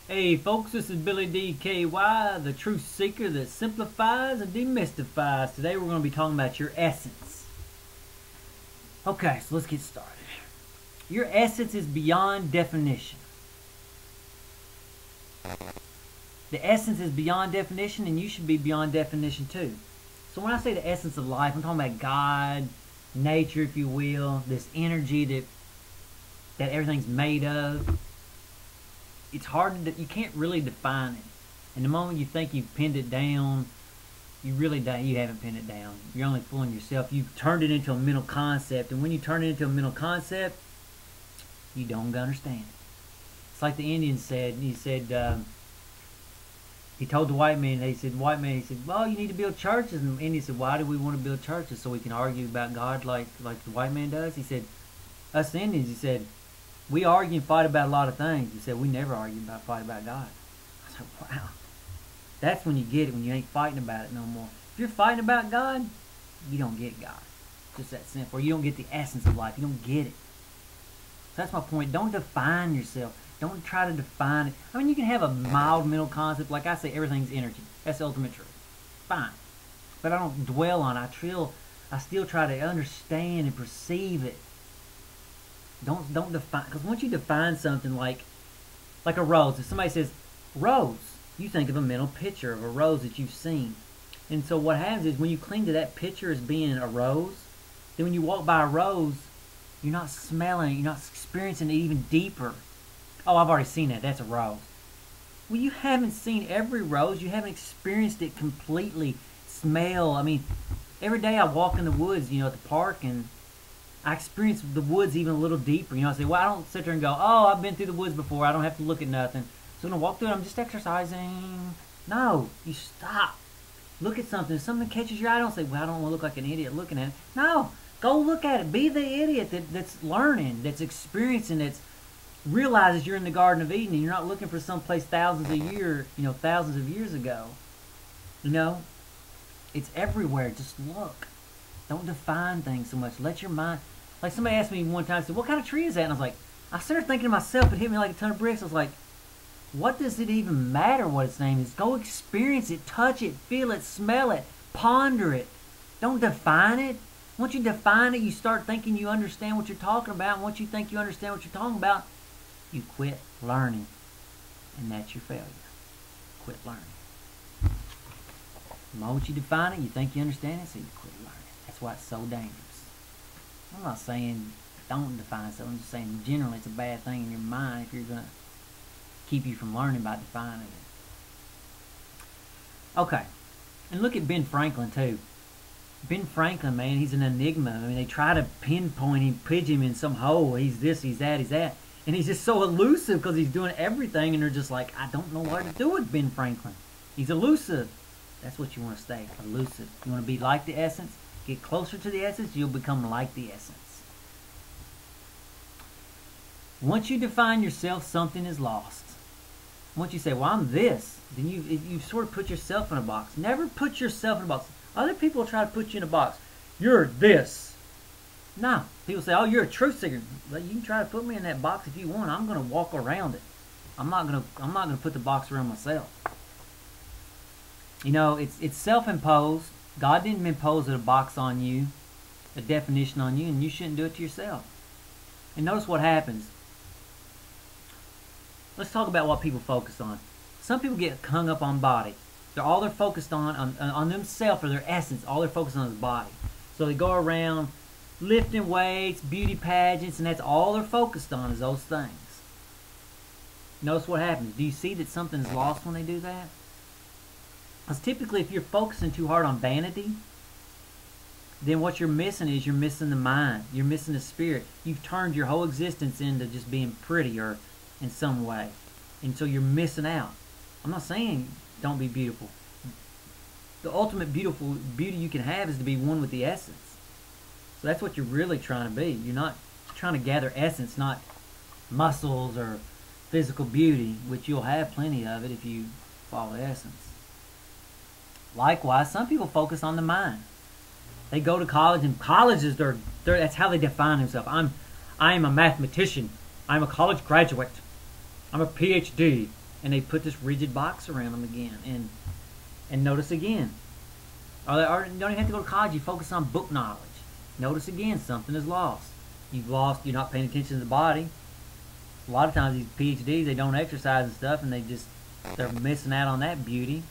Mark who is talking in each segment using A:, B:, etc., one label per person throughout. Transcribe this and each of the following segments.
A: Hey folks, this is Billy DKY, the truth seeker that simplifies and demystifies. Today we're going to be talking about your essence. Okay, so let's get started. Your essence is beyond definition. The essence is beyond definition, and you should be beyond definition too. So when I say the essence of life, I'm talking about God, nature, if you will, this energy that everything's made of. It's hard to, you can't really define it. And the moment you think you've pinned it down, you really don't, you haven't pinned it down. You're only fooling yourself. You've turned it into a mental concept, and when you turn it into a mental concept, you don't understand it. It's like the Indian said. He said, he told the white man, he said, well, you need to build churches. And the Indian said, why do we want to build churches? So we can argue about God like the white man does? He said, us the Indians, he said, we argue and fight about a lot of things. He said, we never argue about fight about God. I said, wow. That's when you get it, when you ain't fighting about it no more. If you're fighting about God, you don't get God. Just that simple. Or you don't get the essence of life. You don't get it. So that's my point. Don't define yourself. Don't try to define it. I mean, you can have a mild mental concept. Like I say, everything's energy. That's the ultimate truth. Fine. But I don't dwell on it. I still try to understand and perceive it. Don't define, because once you define something like a rose, if somebody says rose, you think of a mental picture of a rose that you've seen. And so what happens is when you cling to that picture as being a rose, then when you walk by a rose, you're not smelling it, you're not experiencing it even deeper. Oh, I've already seen that, that's a rose. Well, you haven't seen every rose, you haven't experienced it completely. Smell, I mean, every day I walk in the woods, at the park, and I experience the woods even a little deeper. I say, well, I don't sit there and go, oh, I've been through the woods before. I don't have to look at nothing. So when I walk through it, I'm just exercising. No, you stop. Look at something. If something catches your eye, don't say, well, I don't want to look like an idiot looking at it. No, go look at it. Be the idiot that's learning, that's experiencing, that's realizes you're in the Garden of Eden and you're not looking for someplace thousands of years ago. It's everywhere. Just look. Don't define things so much. Let your mind... Like somebody asked me one time, said, what kind of tree is that? And I was like, I started thinking to myself, it hit me like a ton of bricks. I was like, what does it even matter what its name is? Go experience it, touch it, feel it, smell it, ponder it. Don't define it. Once you define it, you start thinking you understand what you're talking about. And once you think you understand what you're talking about, you quit learning. And that's your failure. Quit learning. The moment you define it, you think you understand it, so you quit learning. That's why it's so dangerous. I'm not saying don't define something. I'm just saying generally it's a bad thing in your mind if you're going to keep you from learning by defining it. Okay. And look at Ben Franklin too. Ben Franklin, man, he's an enigma. I mean, they try to pinpoint him, pigeon him in some hole. He's this, he's that, he's that. And he's just so elusive because he's doing everything, and they're just like, I don't know what to do with Ben Franklin. He's elusive. That's what you want to stay, elusive. You want to be like the essence? Get closer to the essence, you'll become like the essence. Once you define yourself, something is lost. Once you say, well, I'm this, then you sort of put yourself in a box. Never put yourself in a box. Other people try to put you in a box. You're this. No. People say, oh, you're a truth seeker. Well, you can try to put me in that box if you want. I'm going to walk around it. I'm not going to put the box around myself. It's self-imposed. God didn't impose a box on you, a definition on you, and you shouldn't do it to yourself. And notice what happens. Let's talk about what people focus on. Some people get hung up on body. All they're focused on themselves or their essence. All they're focused on is body. So they go around lifting weights, beauty pageants, and that's all they're focused on is those things. Notice what happens. Do you see that something's lost when they do that? Because typically if you're focusing too hard on vanity, then what you're missing is you're missing the mind. You're missing the spirit. You've turned your whole existence into just being pretty or in some way. And so you're missing out. I'm not saying don't be beautiful. The ultimate beauty you can have is to be one with the essence. So that's what you're really trying to be. You're not trying to gather essence, not muscles or physical beauty, which you'll have plenty of it if you follow essence. Likewise, some people focus on the mind. They go to college, and colleges, that's how they define themselves. I am a mathematician. I'm a college graduate. I'm a PhD. and they put this rigid box around them again. And notice again, or you don't even have to go to college. You focus on book knowledge. Notice again, something is lost. You've lost. You're not paying attention to the body. A lot of times these PhDs, they don't exercise and stuff, and they're missing out on that beauty.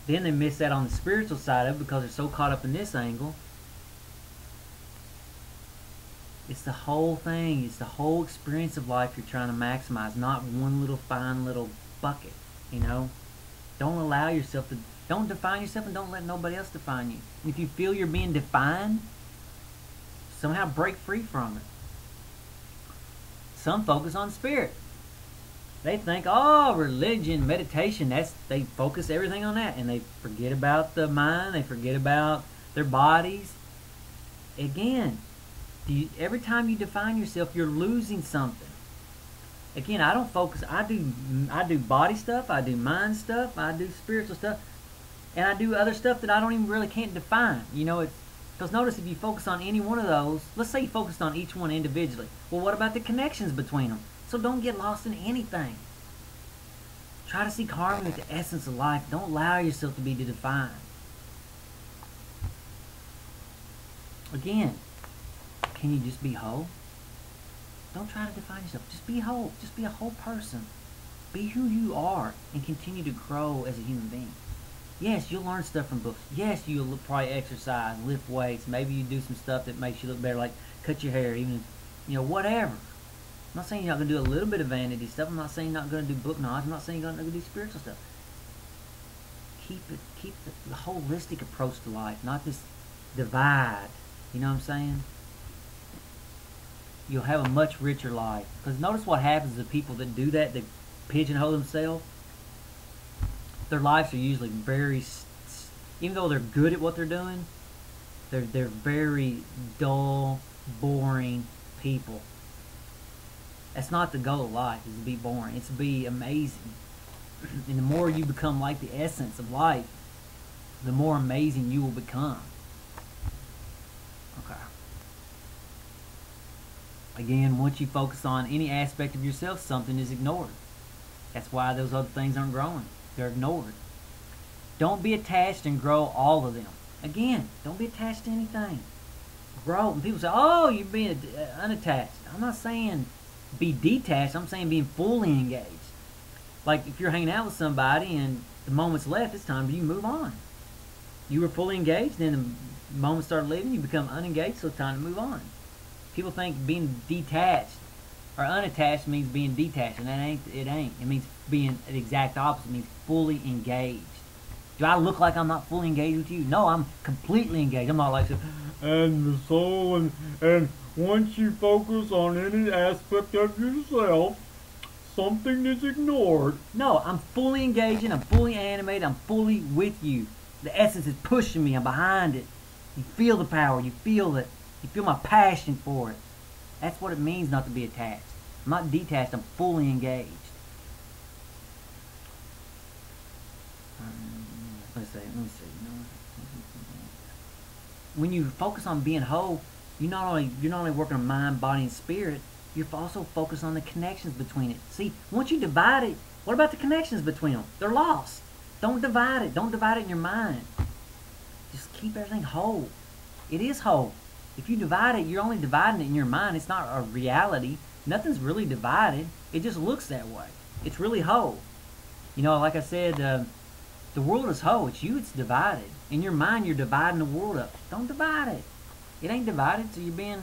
A: Then they miss out on the spiritual side of it because they're so caught up in this angle. It's the whole thing. It's the whole experience of life you're trying to maximize, not one little fine little bucket, you know. Don't allow yourself to, don't define yourself, and don't let nobody else define you. If you feel you're being defined, somehow break free from it. Some focus on spirit. They think, oh, religion, meditation, they focus everything on that, and they forget about the mind, they forget about their bodies. Again, every time you define yourself, you're losing something. Again, I don't focus. I do body stuff, I do mind stuff, I do spiritual stuff, and I do other stuff that I don't even really can't define. You know, it's because notice, if you focus on any one of those, let's say you focused on each one individually. Well, what about the connections between them? So don't get lost in anything. Try to seek harmony with the essence of life. Don't allow yourself to be defined. Again, can you just be whole? Don't try to define yourself. Just be whole. Just be a whole person. Be who you are and continue to grow as a human being. Yes, you'll learn stuff from books. Yes, you'll probably exercise, lift weights. Maybe you do some stuff that makes you look better, like cut your hair, even, you know, whatever. I'm not saying you're not going to do a little bit of vanity stuff. I'm not saying you're not going to do book knowledge. I'm not saying you're not going to do spiritual stuff. Keep the holistic approach to life, not this divide. You know what I'm saying? You'll have a much richer life. Because notice what happens to people that do that, that pigeonhole themselves. Their lives are usually very, even though they're good at what they're doing, they're very dull, boring people. That's not the goal of life, is to be boring. It's to be amazing. And the more you become like the essence of life, the more amazing you will become. Okay. Again, once you focus on any aspect of yourself, something is ignored. That's why those other things aren't growing. They're ignored. Don't be attached and grow all of them. Again, don't be attached to anything. Grow. And people say, oh, you're being unattached. I'm not saying be detached. I'm saying being fully engaged. Like if you're hanging out with somebody and the moment's left, it's time for you to move on. You were fully engaged, then the moment started leaving, you become unengaged, so it's time to move on. People think being detached or unattached means being detached, and it ain't. It means being the exact opposite. It means fully engaged. Do I look like I'm not fully engaged with you? No, I'm completely engaged. I'm not like, and the soul, and once you focus on any aspect of yourself, something is ignored. No, I'm fully engaged, I'm fully animated, I'm fully with you. The essence is pushing me, I'm behind it. You feel the power, you feel it. You feel my passion for it. That's what it means not to be attached. I'm not detached, I'm fully engaged. Let's see. When you focus on being whole, you're not only working on mind, body, and spirit, you're also focused on the connections between it. See, once you divide it, what about the connections between them? They're lost. Don't divide it. Don't divide it in your mind. Just keep everything whole. It is whole. If you divide it, you're only dividing it in your mind. It's not a reality. Nothing's really divided. It just looks that way. It's really whole. You know, like I said, the world is whole. It's you. It's divided. In your mind, you're dividing the world up. Don't divide it. It ain't divided, so you're being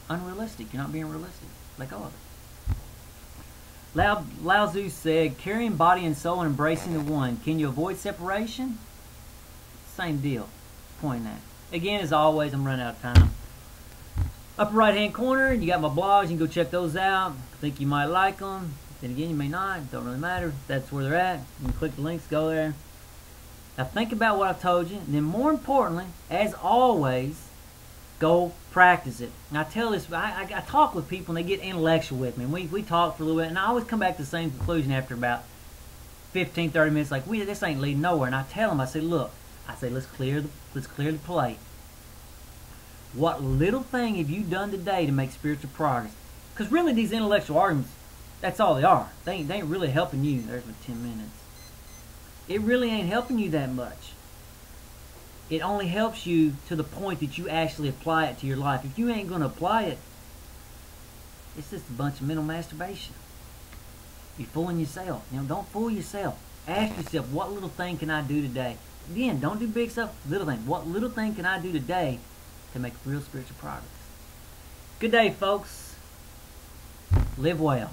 A: unrealistic. You're not being realistic. Let go of it. Lao Tsu said, carrying body and soul and embracing the one. Can you avoid separation? Same deal. Point that. Again, as always, I'm running out of time. Upper right hand corner, you got my blogs. You can go check those out. I think you might like them. Then again, you may not. Don't really matter. That's where they're at. You can click the links, go there. Now think about what I've told you. And then more importantly, as always, go practice it. And I tell this, I talk with people and they get intellectual with me. And we talk for a little bit. And I always come back to the same conclusion after about 15, 30 minutes. Like, this ain't leading nowhere. And I tell them, I say, look, let's clear the plate. What little thing have you done today to make spiritual progress? Because really these intellectual arguments, That's all they are. They ain't really helping you. There's my 10 minutes. It really ain't helping you that much. It only helps you to the point that you actually apply it to your life. If you ain't going to apply it, it's just a bunch of mental masturbation. You're fooling yourself. Don't fool yourself. Ask yourself, what little thing can I do today? Again, don't do big stuff. Little thing. What little thing can I do today to make real spiritual progress? Good day, folks. Live well.